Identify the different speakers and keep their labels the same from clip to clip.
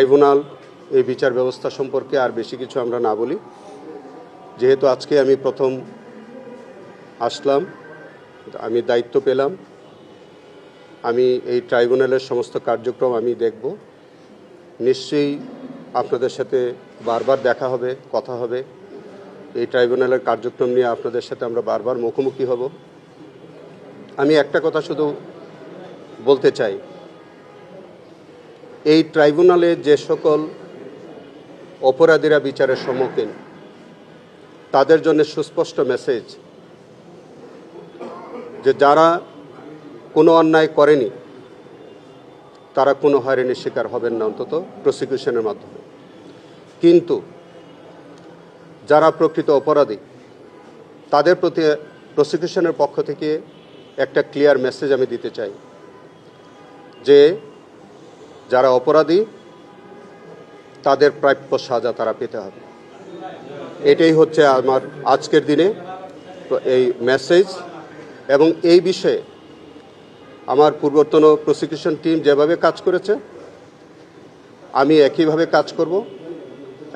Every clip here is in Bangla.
Speaker 1: ট্রাইব্যুনাল এই বিচার ব্যবস্থা সম্পর্কে আর বেশি কিছু আমরা না বলি। যেহেতু আজকে আমি প্রথম আসলাম, আমি দায়িত্ব পেলাম, আমি এই ট্রাইব্যুনালের সমস্ত কার্যক্রম আমি দেখব। নিশ্চয়ই আপনাদের সাথে বারবার দেখা হবে, কথা হবে। এই ট্রাইব্যুনালের কার্যক্রম নিয়ে আপনাদের সাথে আমরা বারবার মুখোমুখি হব। আমি একটা কথা শুধু বলতে চাই, এই ট্রাইব্যুনালে যে সকল অপরাধীরা বিচারের সম্মুখীন, তাদের জন্য সুস্পষ্ট মেসেজ যে যারা কোনো অন্যায় করেনি তারা কোনো হয়রানির শিকার হবেন না, অন্তত প্রসিকিউশনের মাধ্যমে। কিন্তু যারা প্রকৃত অপরাধী তাদের প্রতি প্রসিকিউশনের পক্ষ থেকে একটা ক্লিয়ার মেসেজ আমি দিতে চাই যে যারা অপরাধী তাদের প্রাপ্য সাজা তারা পেতে হবে। এটাই হচ্ছে আমার আজকের দিনে এই মেসেজ। এবং এই বিষয়ে আমার পূর্বতন প্রসিকিউশন টিম যেভাবে কাজ করেছে আমি একইভাবে কাজ করব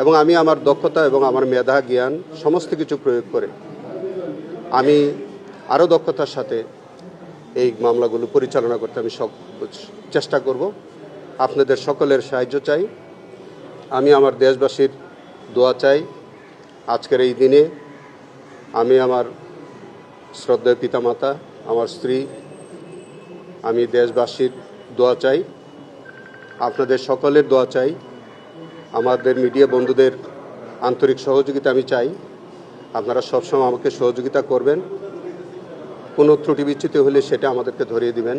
Speaker 1: এবং আমি আমার দক্ষতা এবং আমার মেধা জ্ঞান সমস্ত কিছু প্রয়োগ করে আমি আরও দক্ষতার সাথে এই মামলাগুলো পরিচালনা করতে আমি সব চেষ্টা করব। আপনাদের সকলের সাহায্য চাই। আমি আমার দেশবাসীর দোয়া চাই। আজকের এই দিনে আমি আমার শ্রদ্ধেয় পিতামাতা, আমার স্ত্রী, আমি দেশবাসীর দোয়া চাই, আপনাদের সকলের দোয়া চাই, আমাদের মিডিয়া বন্ধুদের আন্তরিক সহযোগিতা আমি চাই। আপনারা সবসময় আমাকে সহযোগিতা করবেন। কোনো ত্রুটি বিচ্যুতি হলে সেটা আমাদেরকে ধরিয়ে দিবেন।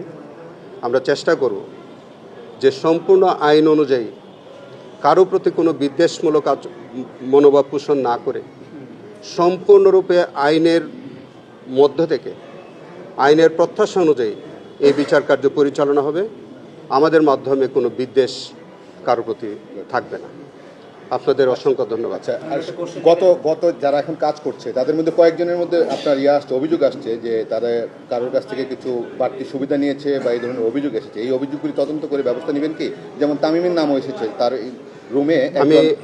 Speaker 1: আমরা চেষ্টা করব যে সম্পূর্ণ আইন অনুযায়ী কারো প্রতি কোনো বিদ্বেষমূলক মনোভাব পোষণ না করে সম্পূর্ণরূপে আইনের মধ্য থেকে আইনের প্রত্যাশা অনুযায়ী এই বিচার কার্য পরিচালনা হবে। আমাদের মাধ্যমে কোনো বিদ্বেষ কারো প্রতি থাকবে না। আপনাদের অসংখ্য ধন্যবাদ।
Speaker 2: আচ্ছা, আর গত যারা এখন কাজ করছে তাদের মধ্যে কয়েকজনের মধ্যে আপনার অভিযোগ আসছে যে তারা কারোর কাছ থেকে কিছু বাড়তি সুবিধা নিয়েছে বা এই ধরনের অভিযোগ এসেছে। এই অভিযোগগুলি তদন্ত করে ব্যবস্থা নেবেন কি? যেমন তামিমের নামও এসেছে তার রুমে।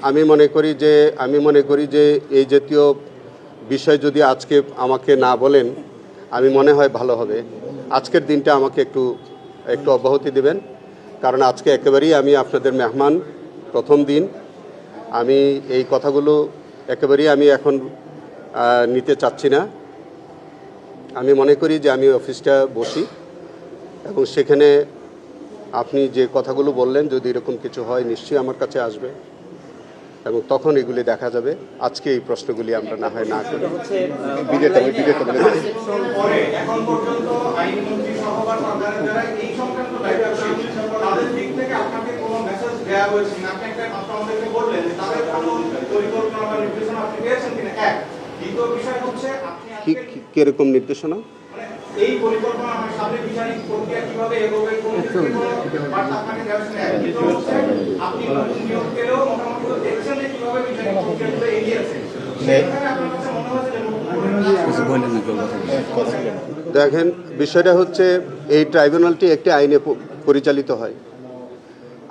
Speaker 1: আমি মনে করি যে এই জাতীয় বিষয় যদি আজকে আমাকে না বলেন আমি মনে হয় ভালো হবে। আজকের দিনটা আমাকে একটু অব্যাহতি দেবেন, কারণ আজকে একেবারেই আমি আপনাদের মেহমান, প্রথম দিন। আমি এই কথাগুলো একেবারেই আমি এখন নিতে চাচ্ছি না। আমি মনে করি যে আমি অফিসটা বসি এবং সেখানে আপনি যে কথাগুলো বললেন যদি এরকম কিছু হয় নিশ্চয়ই আমার কাছে আসবে এবং তখন এগুলি দেখা যাবে। আজকে এই প্রশ্নগুলি আমরা না হয় না করি। কিরকম নির্দেশনা? এই পরিকল্পনা আমার সামনে বিচারিক প্রক্রিয়া কিভাবে এগোবে আপনি নিয়োগ পেলেও মোটামুটি দেখছেন যে কিভাবে বিচারিক প্রক্রিয়াগুলো এগিয়েছে। দেখেন, বিষয়টা হচ্ছে এই ট্রাইব্যুনালটি একটি আইনে পরিচালিত হয়।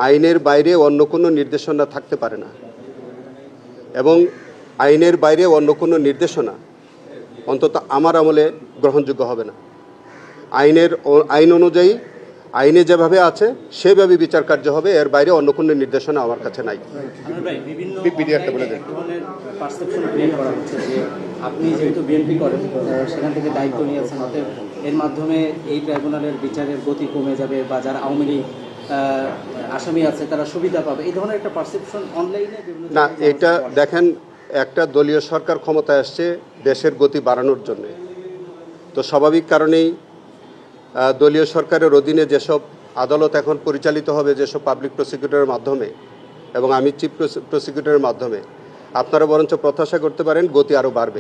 Speaker 1: আইনের বাইরে অন্য কোনো নির্দেশনা থাকতে পারে না এবং আইনের বাইরে অন্য কোনো নির্দেশনা অন্তত আমার আমলে গ্রহণযোগ্য হবে না। আইন অনুযায়ী আইনে যেভাবে আছে সেভাবে বিচার কার্য হবে, এর বাইরে অন্য কোনো নির্দেশনা আমার কাছে নাই।
Speaker 3: আপনি যেহেতু বিএনপি করেন সেখান থেকে দায়িত্ব নিয়েছেন, এর মাধ্যমে এই ট্রাইব্যুনালের বিচারের গতি কমে যাবে বা যারা আওয়ামী লীগ আসামি আছে তারা সুবিধা পাবে, এই ধরনের একটা পারসেপশন অনলাইনে
Speaker 1: না। এটা দেখেন, একটা দলীয় সরকার ক্ষমতায় আসছে দেশের গতি বাড়ানোর জন্য, তো স্বাভাবিক কারণেই দলীয় সরকারের অধীনে যেসব আদালত এখন পরিচালিত হবে, যেসব পাবলিক প্রসিকিউটরের মাধ্যমে এবং আমি চিফ প্রসিকিউটরের মাধ্যমে, আপনারা বরঞ্চ প্রত্যাশা করতে পারেন গতি আরও বাড়বে,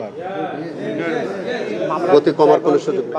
Speaker 1: গতি কমার কোনো সুযোগ নেই।